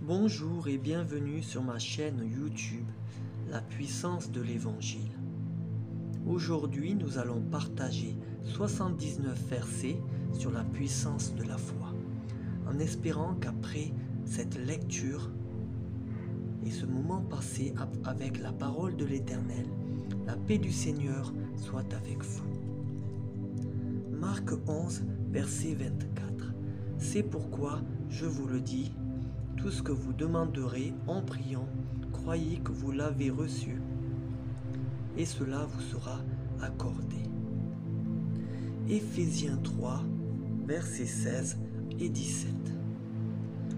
Bonjour et bienvenue sur ma chaîne YouTube, La puissance de l'Évangile. Aujourd'hui, nous allons partager 79 versets sur la puissance de la foi, en espérant qu'après cette lecture et ce moment passé avec la parole de l'Éternel, la paix du Seigneur soit avec vous. Marc 11, verset 24. C'est pourquoi je vous le dis, tout ce que vous demanderez en priant, croyez que vous l'avez reçu, et cela vous sera accordé. Éphésiens 3, versets 16 et 17.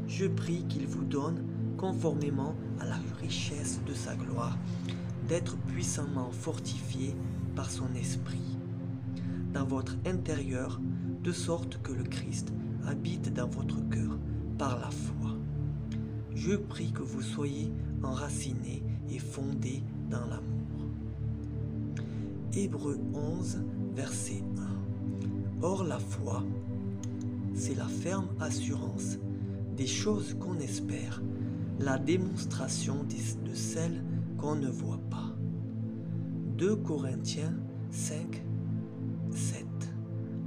Je prie qu'il vous donne, conformément à la richesse de sa gloire, d'être puissamment fortifié par son esprit dans votre intérieur, de sorte que le Christ habite dans votre cœur par la foi. Je prie que vous soyez enracinés et fondés dans l'amour. Hébreux 11, verset 1. Or la foi, c'est la ferme assurance des choses qu'on espère, la démonstration de celles qu'on ne voit pas. 2 Corinthiens 5, 7.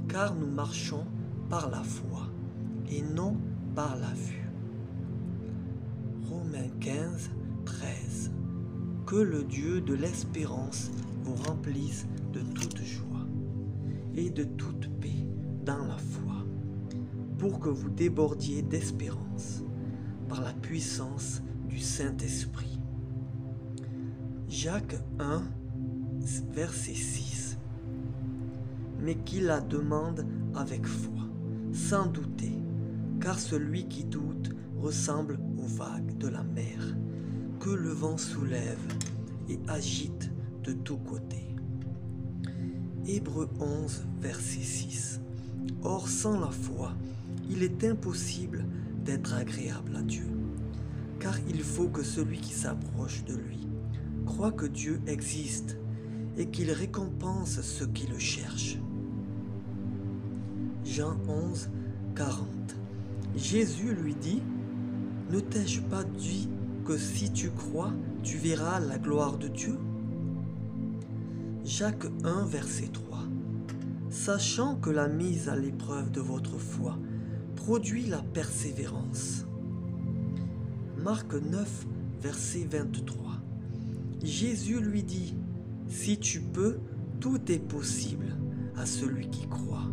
Car nous marchons par la foi et non par la vue. Romains 15, 13. Que le Dieu de l'espérance vous remplisse de toute joie et de toute paix dans la foi, pour que vous débordiez d'espérance par la puissance du Saint-Esprit. Jacques 1, verset 6. Mais qu'il la demande avec foi, sans douter, car celui qui doute ressemble aux vagues de la mer, que le vent soulève et agite de tous côtés. Hébreux 11, verset 6. Or, sans la foi, il est impossible d'être agréable à Dieu, car il faut que celui qui s'approche de lui croit que Dieu existe et qu'il récompense ceux qui le cherchent. Jean 11, 40. Jésus lui dit, « Ne t'ai-je pas dit que si tu crois, tu verras la gloire de Dieu ?» Jacques 1, verset 3. Sachant que la mise à l'épreuve de votre foi produit la persévérance. Marc 9, verset 23. Jésus lui dit, « Si tu peux, tout est possible à celui qui croit. »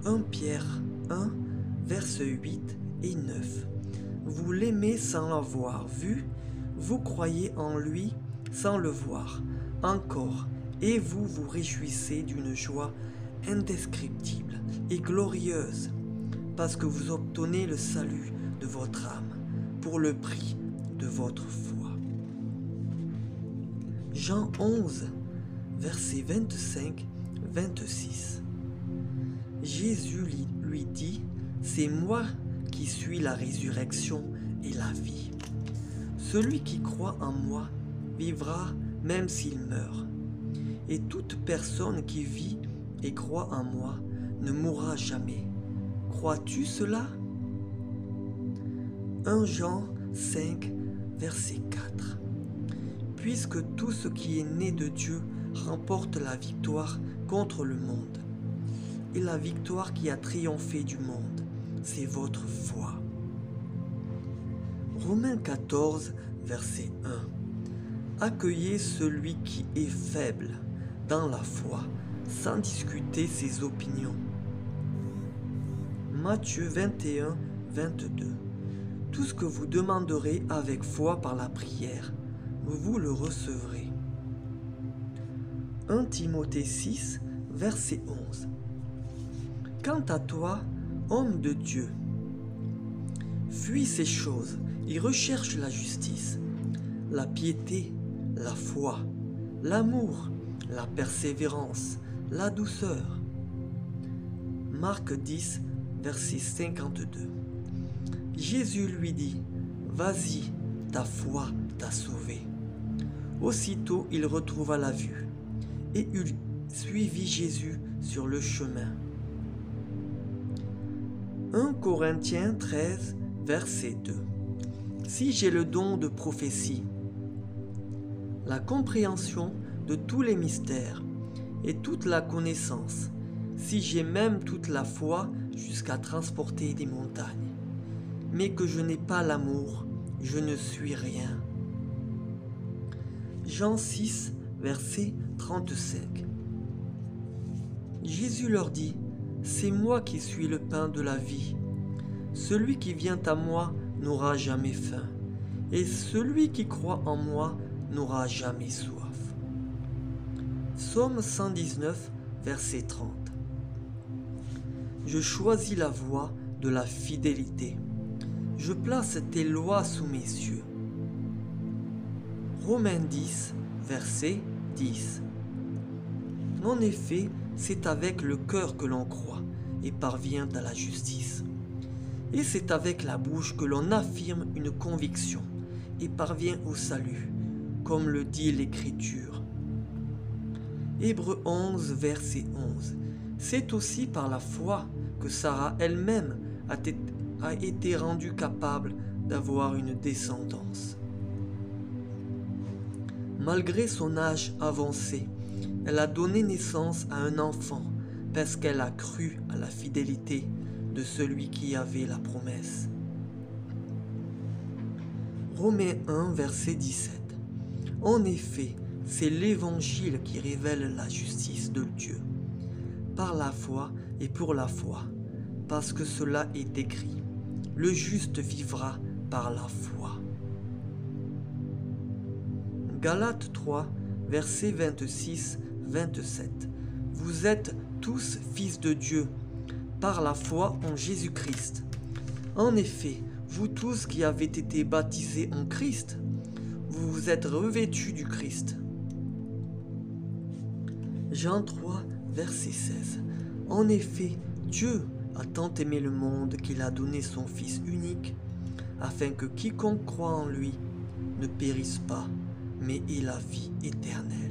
1 Pierre 1, versets 8 et 9. Vous l'aimez sans l'avoir vu, vous croyez en lui sans le voir encore, et vous vous réjouissez d'une joie indescriptible et glorieuse, parce que vous obtenez le salut de votre âme pour le prix de votre foi. Jean 11, versets 25-26. Jésus lui dit, « C'est moi qui suis la résurrection et la vie. Celui qui croit en moi vivra même s'il meurt. Et toute personne qui vit et croit en moi ne mourra jamais. Crois-tu cela ?» 1 Jean 5, verset 4. Puisque tout ce qui est né de Dieu remporte la victoire contre le monde. Et la victoire qui a triomphé du monde, c'est votre foi. Romains 14, verset 1. Accueillez celui qui est faible dans la foi, sans discuter ses opinions. Matthieu 21, 22. Tout ce que vous demanderez avec foi par la prière, vous le recevrez. 1 Timothée 6, verset 11. Quant à toi, homme de Dieu, fuis ces choses et recherche la justice, la piété, la foi, l'amour, la persévérance, la douceur. Marc 10, verset 52. Jésus lui dit, « Vas-y, ta foi t'a sauvé. » Aussitôt il retrouva la vue, et il suivit Jésus sur le chemin. 1 Corinthiens 13, verset 2. Si j'ai le don de prophétie, la compréhension de tous les mystères et toute la connaissance, si j'ai même toute la foi jusqu'à transporter des montagnes, mais que je n'ai pas l'amour, je ne suis rien. Jean 6, verset 35. Jésus leur dit, « C'est moi qui suis le pain de la vie. Celui qui vient à moi n'aura jamais faim, et celui qui croit en moi n'aura jamais soif. » Psaume 119, verset 30. Je choisis la voie de la fidélité. Je place tes lois sous mes yeux. Romains 10, verset 10. En effet, c'est avec le cœur que l'on croit et parvient à la justice. Et c'est avec la bouche que l'on affirme une conviction et parvient au salut, comme le dit l'Écriture. Hébreux 11, verset 11. C'est aussi par la foi que Sarah elle-même a été rendue capable d'avoir une descendance. Malgré son âge avancé, elle a donné naissance à un enfant parce qu'elle a cru à la fidélité de celui qui avait la promesse. Romains 1, verset 17. En effet, c'est l'Évangile qui révèle la justice de Dieu, par la foi et pour la foi, parce que cela est écrit. Le juste vivra par la foi. Galates 3, versets 26-27. Vous êtes tous fils de Dieu, par la foi en Jésus-Christ. En effet, vous tous qui avez été baptisés en Christ, vous vous êtes revêtus du Christ. Jean 3, verset 16. En effet, Dieu a tant aimé le monde qu'il a donné son Fils unique, afin que quiconque croit en lui ne périsse pas, mais ait la vie éternelle.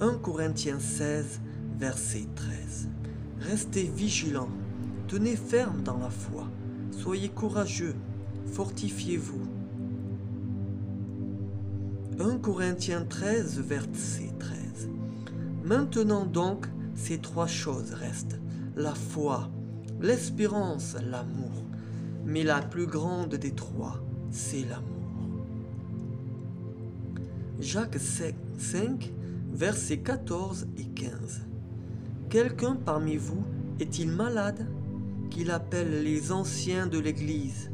1 Corinthiens 16, verset 13. Restez vigilants, tenez ferme dans la foi, soyez courageux, fortifiez-vous. 1 Corinthiens 13, verset 13. Maintenant donc, ces trois choses restent, la foi, l'espérance, l'amour. Mais la plus grande des trois, c'est l'amour. Jacques 5, versets 14 et 15. Quelqu'un parmi vous est-il malade, qu'il appelle les anciens de l'Église,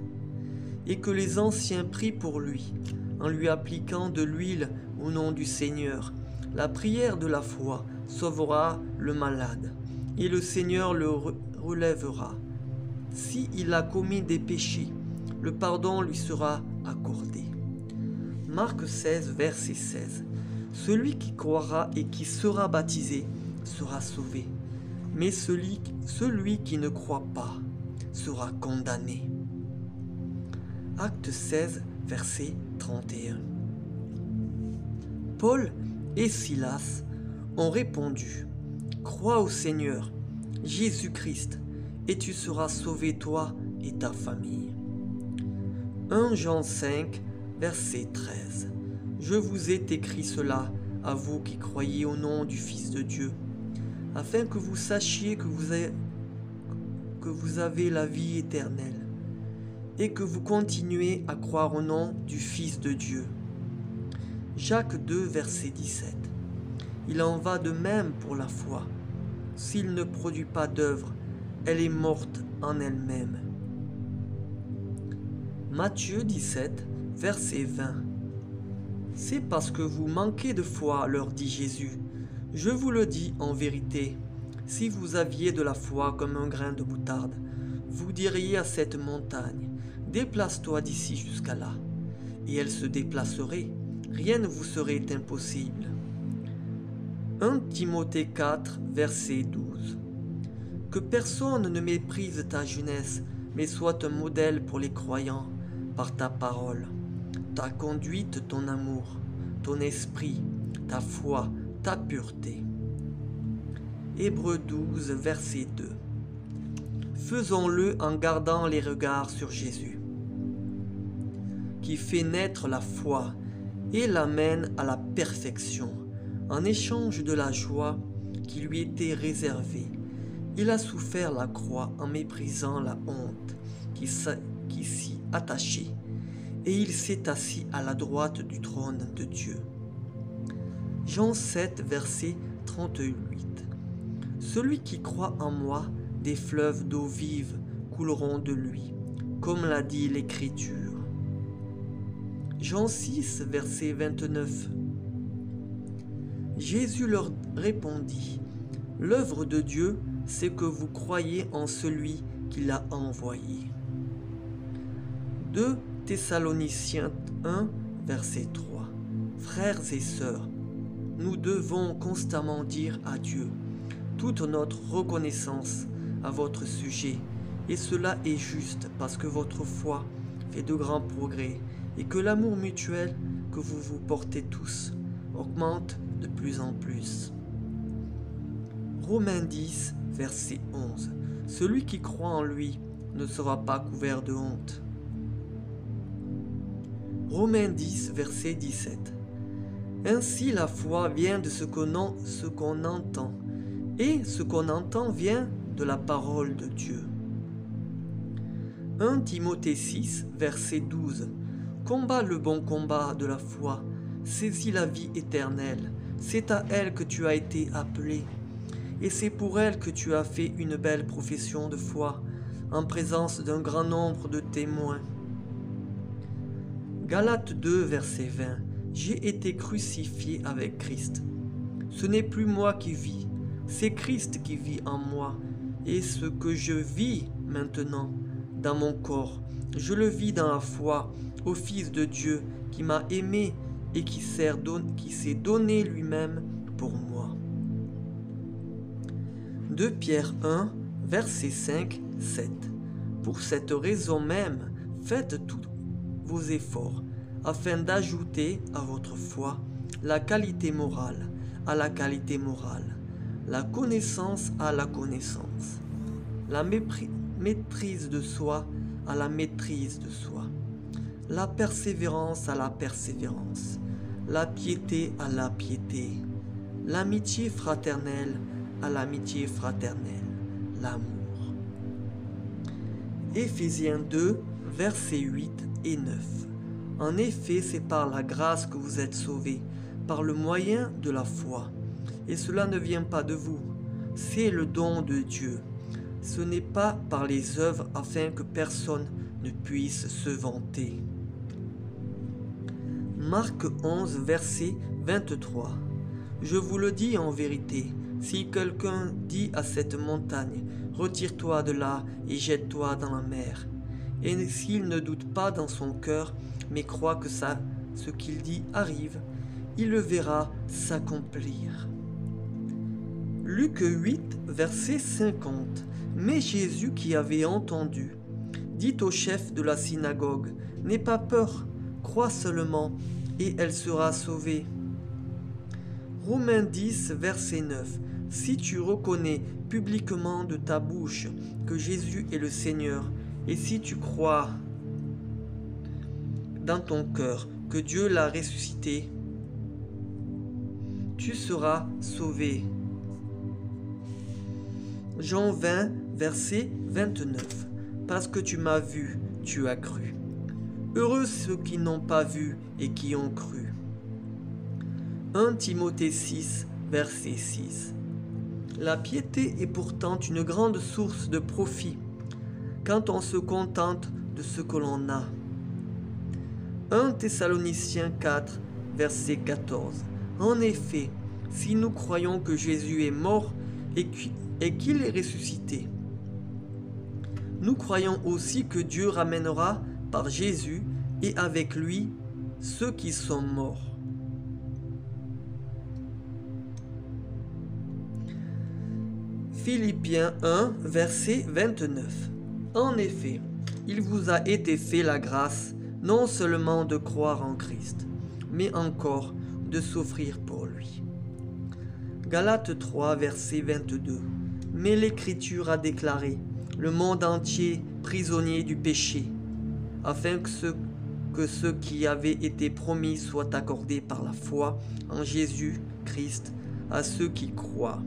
et que les anciens prient pour lui, en lui appliquant de l'huile au nom du Seigneur. La prière de la foi sauvera le malade, et le Seigneur le relèvera. Si il a commis des péchés, le pardon lui sera accordé. Marc 16, verset 16. Celui qui croira et qui sera baptisé sera sauvé, mais celui qui ne croit pas sera condamné. Acte 16, verset 31. Paul et Silas ont répondu, « Crois au Seigneur, Jésus-Christ, et tu seras sauvé toi et ta famille. » 1 Jean 5, verset 13. Je vous ai écrit cela à vous qui croyez au nom du Fils de Dieu, afin que vous sachiez que vous avez la vie éternelle, et que vous continuez à croire au nom du Fils de Dieu. Jacques 2, verset 17. Il en va de même pour la foi. S'il ne produit pas d'œuvre, elle est morte en elle-même. Matthieu 17, verset 20. C'est parce que vous manquez de foi, leur dit Jésus. Je vous le dis en vérité, si vous aviez de la foi comme un grain de moutarde, vous diriez à cette montagne, déplace-toi d'ici jusqu'à là, et elle se déplacerait, rien ne vous serait impossible. 1 Timothée 4, verset 12. Que personne ne méprise ta jeunesse, mais sois un modèle pour les croyants par ta parole, ta conduite, ton amour, ton esprit, ta foi, ta pureté. Hébreux 12, verset 2. faisons-le en gardant les regards sur Jésus, qui fait naître la foi et l'amène à la perfection. En échange de la joie qui lui était réservée, il a souffert la croix en méprisant la honte qui s'y attachait, et il s'est assis à la droite du trône de Dieu. Jean 7, verset 38. Celui qui croit en moi, des fleuves d'eau vive couleront de lui, comme l'a dit l'Écriture. Jean 6, verset 29. Jésus leur répondit, « L'œuvre de Dieu, c'est que vous croyez en celui qui l'a envoyé. » 2 Thessaloniciens 1, verset 3. Frères et sœurs, nous devons constamment dire à Dieu toute notre reconnaissance à votre sujet, et cela est juste parce que votre foi fait de grands progrès et que l'amour mutuel que vous vous portez tous augmente de plus en plus. Romains 10, verset 11. Celui qui croit en lui ne sera pas couvert de honte. Romains 10, verset 17. Ainsi la foi vient de ce qu'on entend, et ce qu'on entend vient de la parole de Dieu. 1 Timothée 6, verset 12. Combat le bon combat de la foi, saisis la vie éternelle, c'est à elle que tu as été appelé, et c'est pour elle que tu as fait une belle profession de foi, en présence d'un grand nombre de témoins. Galates 2, verset 20. J'ai été crucifié avec Christ. Ce n'est plus moi qui vis, c'est Christ qui vit en moi, et ce que je vis maintenant dans mon corps, je le vis dans la foi au Fils de Dieu qui m'a aimé et qui s'est donné lui-même pour moi. 2 Pierre 1, versets 5, 7. Pour cette raison même, faites tous vos efforts afin d'ajouter à votre foi la qualité morale à la qualité morale, la connaissance à la connaissance, la maîtrise de soi à la maîtrise de soi, la persévérance à la persévérance, la piété à la piété, l'amitié fraternelle à l'amitié fraternelle, l'amour. Éphésiens 2, versets 8 et 9. En effet, c'est par la grâce que vous êtes sauvés, par le moyen de la foi. Et cela ne vient pas de vous, c'est le don de Dieu. Ce n'est pas par les œuvres afin que personne ne puisse se vanter. Marc 11, verset 23. Je vous le dis en vérité, si quelqu'un dit à cette montagne, retire-toi de là et jette-toi dans la mer, et s'il ne doute pas dans son cœur, mais croit que ce qu'il dit arrive, il le verra s'accomplir. Luc 8, verset 50. Mais Jésus qui avait entendu, dit au chef de la synagogue, « N'aie pas peur, crois seulement, et elle sera sauvée. » Romains 10, verset 9. Si tu reconnais publiquement de ta bouche que Jésus est le Seigneur, et si tu crois dans ton cœur que Dieu l'a ressuscité, tu seras sauvé. Jean 20, verset 29. Parce que tu m'as vu, tu as cru. Heureux ceux qui n'ont pas vu et qui ont cru. 1 Timothée 6, verset 6. La piété est pourtant une grande source de profit quand on se contente de ce que l'on a. 1 Thessaloniciens 4, verset 14. En effet, si nous croyons que Jésus est mort et qu'il est ressuscité, nous croyons aussi que Dieu ramènera par Jésus et avec lui ceux qui sont morts. Philippiens 1, verset 29. En effet, il vous a été fait la grâce non seulement de croire en Christ, mais encore de souffrir pour lui. Galates 3, verset 22. Mais l'Écriture a déclaré, le monde entier prisonnier du péché, afin que ce qui avait été promis soit accordé par la foi en Jésus-Christ à ceux qui croient.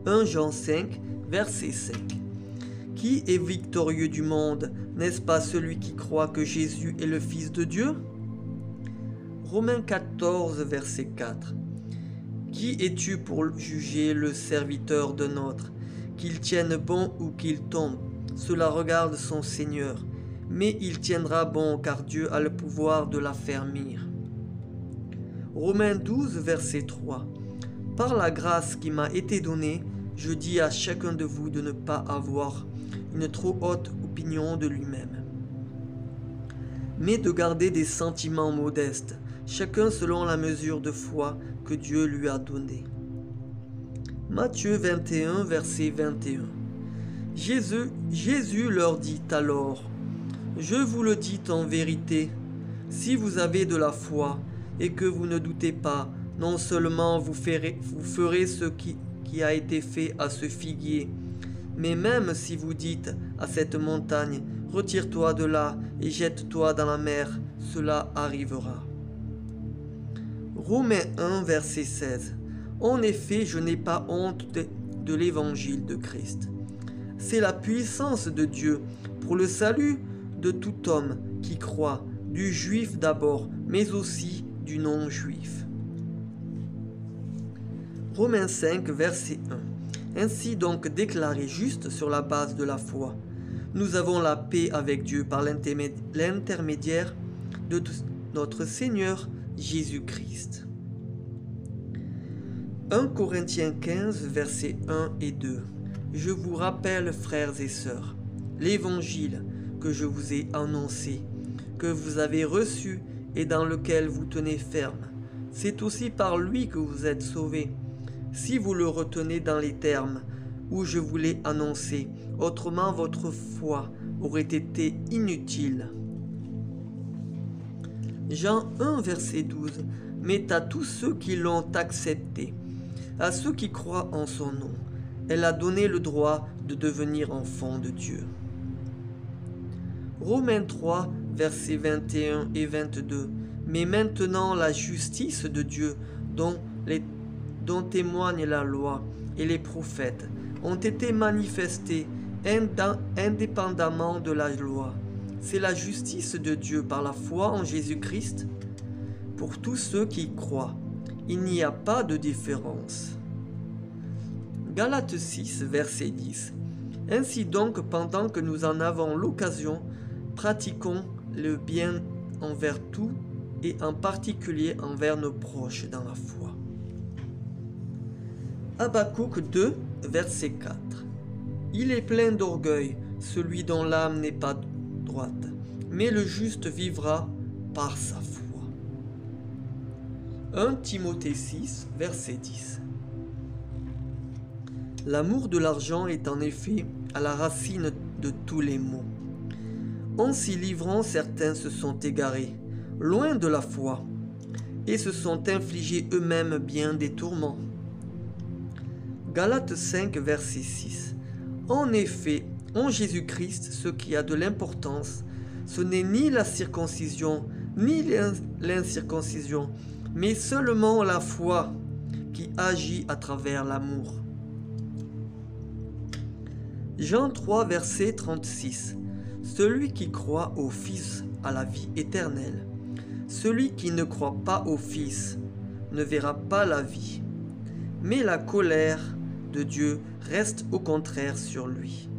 1 Jean 5, verset 5. Qui est victorieux du monde? N'est-ce pas celui qui croit que Jésus est le Fils de Dieu? Romains 14, verset 4. Qui es-tu pour juger le serviteur d'un autre? Qu'il tienne bon ou qu'il tombe, cela regarde son Seigneur, mais il tiendra bon car Dieu a le pouvoir de l'affermir. Romains 12, verset 3. Par la grâce qui m'a été donnée, je dis à chacun de vous de ne pas avoir une trop haute opinion de lui-même, mais de garder des sentiments modestes, chacun selon la mesure de foi que Dieu lui a donnée. Matthieu 21, verset 21. Jésus leur dit alors, « Je vous le dis en vérité, si vous avez de la foi et que vous ne doutez pas, non seulement vous ferez ce qui a été fait à ce figuier, mais même si vous dites à cette montagne, « Retire-toi de là et jette-toi dans la mer », cela arrivera. » Romains 1, verset 16. En effet, je n'ai pas honte de l'évangile de Christ. C'est la puissance de Dieu pour le salut de tout homme qui croit, du juif d'abord, mais aussi du non-juif. Romains 5, verset 1. Ainsi donc déclaré juste sur la base de la foi, nous avons la paix avec Dieu par l'intermédiaire de notre Seigneur Jésus-Christ. 1 Corinthiens 15, versets 1 et 2. Je vous rappelle, frères et sœurs, l'évangile que je vous ai annoncé, que vous avez reçu et dans lequel vous tenez ferme. C'est aussi par lui que vous êtes sauvés, si vous le retenez dans les termes où je vous l'ai annoncé, autrement votre foi aurait été inutile. Jean 1, verset 12. Mais à tous ceux qui l'ont accepté, à ceux qui croient en son nom, elle a donné le droit de devenir enfants de Dieu. Romains 3, versets 21 et 22. Mais maintenant la justice de Dieu, dont témoigne la loi et les prophètes, ont été manifestés indépendamment de la loi. C'est la justice de Dieu par la foi en Jésus-Christ pour tous ceux qui croient. Il n'y a pas de différence. Galates 6, verset 10. Ainsi donc, pendant que nous en avons l'occasion, pratiquons le bien envers tout et en particulier envers nos proches dans la foi. Habakkuk 2, verset 4. Il est plein d'orgueil, celui dont l'âme n'est pas droite, mais le juste vivra par sa foi. 1 Timothée 6, verset 10. L'amour de l'argent est en effet à la racine de tous les maux. En s'y livrant, certains se sont égarés, loin de la foi, et se sont infligés eux-mêmes bien des tourments. Galates 5, verset 6. En effet, en Jésus-Christ, ce qui a de l'importance, ce n'est ni la circoncision, ni l'incirconcision, mais seulement la foi qui agit à travers l'amour. Jean 3, verset 36. Celui qui croit au Fils a la vie éternelle. Celui qui ne croit pas au Fils ne verra pas la vie, mais la colère de Dieu reste au contraire sur lui.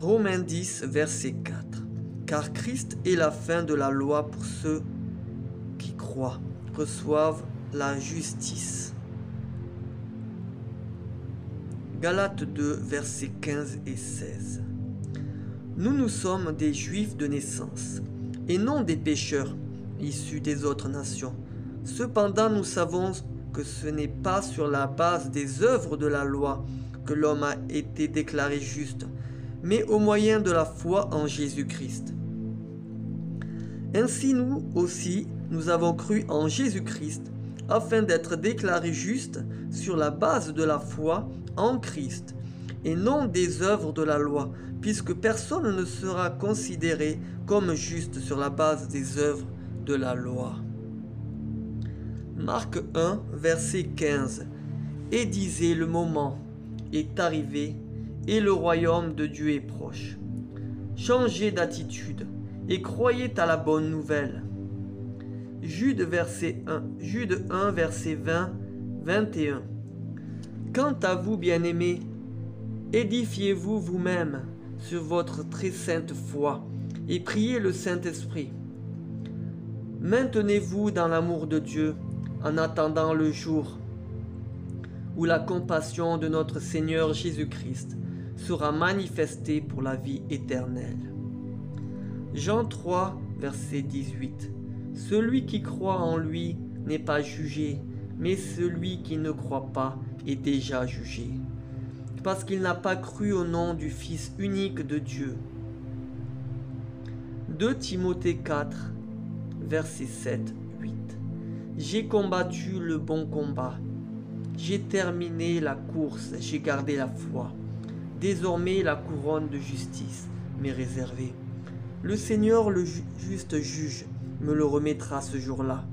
Romains 10, verset 4. Car Christ est la fin de la loi pour ceux qui croient, reçoivent la justice. Galates 2, versets 15 et 16. Nous sommes des Juifs de naissance, et non des pécheurs issus des autres nations. Cependant, nous savons que ce n'est pas sur la base des œuvres de la loi que l'homme a été déclaré juste, mais au moyen de la foi en Jésus-Christ. Ainsi nous aussi, nous avons cru en Jésus-Christ, afin d'être déclarés justes sur la base de la foi en Christ, et non des œuvres de la loi, puisque personne ne sera considéré comme juste sur la base des œuvres de la loi. Marc 1, verset 15. Et disait, le moment est arrivé et le royaume de Dieu est proche. Changez d'attitude et croyez à la bonne nouvelle. Jude 1, verset 20, 21. Quant à vous, bien-aimés, édifiez-vous vous-même sur votre très sainte foi et priez le Saint-Esprit. Maintenez-vous dans l'amour de Dieu en attendant le jour où la compassion de notre Seigneur Jésus-Christ sera manifestée pour la vie éternelle. Jean 3, verset 18. Celui qui croit en lui n'est pas jugé, mais celui qui ne croit pas est déjà jugé, parce qu'il n'a pas cru au nom du Fils unique de Dieu. 2 Timothée 4, versets 7, 8. J'ai combattu le bon combat, j'ai terminé la course, j'ai gardé la foi. Désormais la couronne de justice m'est réservée. Le Seigneur, le juste juge, me le remettra ce jour-là.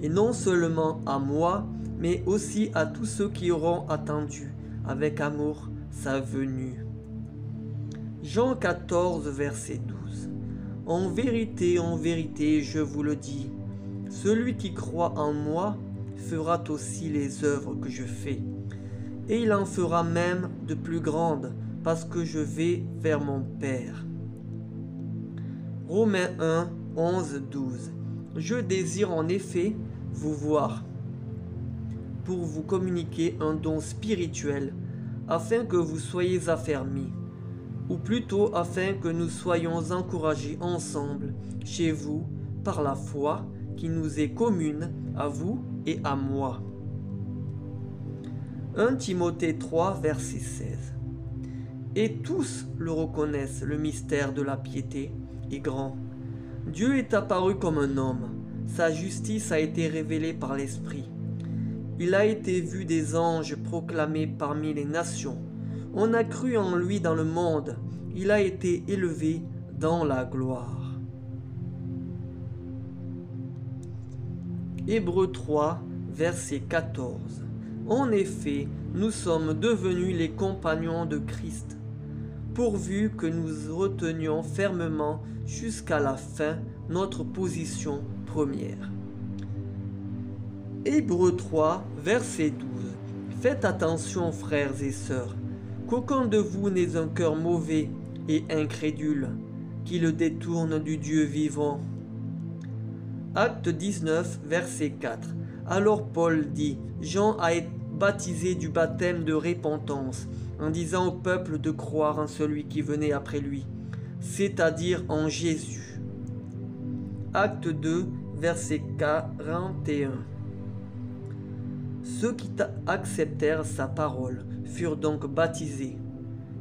Et non seulement à moi, mais aussi à tous ceux qui auront attendu avec amour sa venue. Jean 14, verset 12. En vérité, je vous le dis, celui qui croit en moi fera aussi les œuvres que je fais, et il en fera même de plus grandes, parce que je vais vers mon Père. Romains 1, 11, 12. Je désire en effet vous voir, pour vous communiquer un don spirituel, afin que vous soyez affermis, ou plutôt afin que nous soyons encouragés ensemble chez vous par la foi qui nous est commune à vous et à moi. 1 Timothée 3, verset 16. Et tous le reconnaissent, le mystère de la piété est grand. Dieu est apparu comme un homme, sa justice a été révélée par l'Esprit. Il a été vu des anges proclamés parmi les nations. On a cru en lui dans le monde, il a été élevé dans la gloire. Hébreux 3, verset 14. En effet, nous sommes devenus les compagnons de Christ, pourvu que nous retenions fermement jusqu'à la fin notre position première. Hébreux 3, verset 12. Faites attention, frères et sœurs, qu'aucun de vous n'ait un cœur mauvais et incrédule, qui le détourne du Dieu vivant. Acte 19, verset 4. Alors Paul dit, Jean a été baptisé du baptême de repentance, en disant au peuple de croire en celui qui venait après lui, c'est-à-dire en Jésus. Acte 2, verset 41. Ceux qui acceptèrent sa parole furent donc baptisés,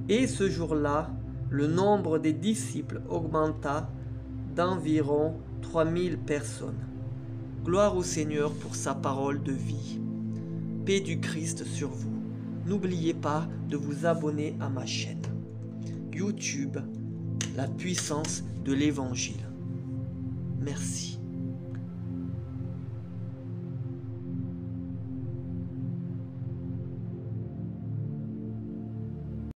et ce jour-là, le nombre des disciples augmenta d'environ 3000 personnes. Gloire au Seigneur pour sa parole de vie. Paix du Christ sur vous. N'oubliez pas de vous abonner à ma chaîne YouTube, la puissance de l'Évangile. Merci.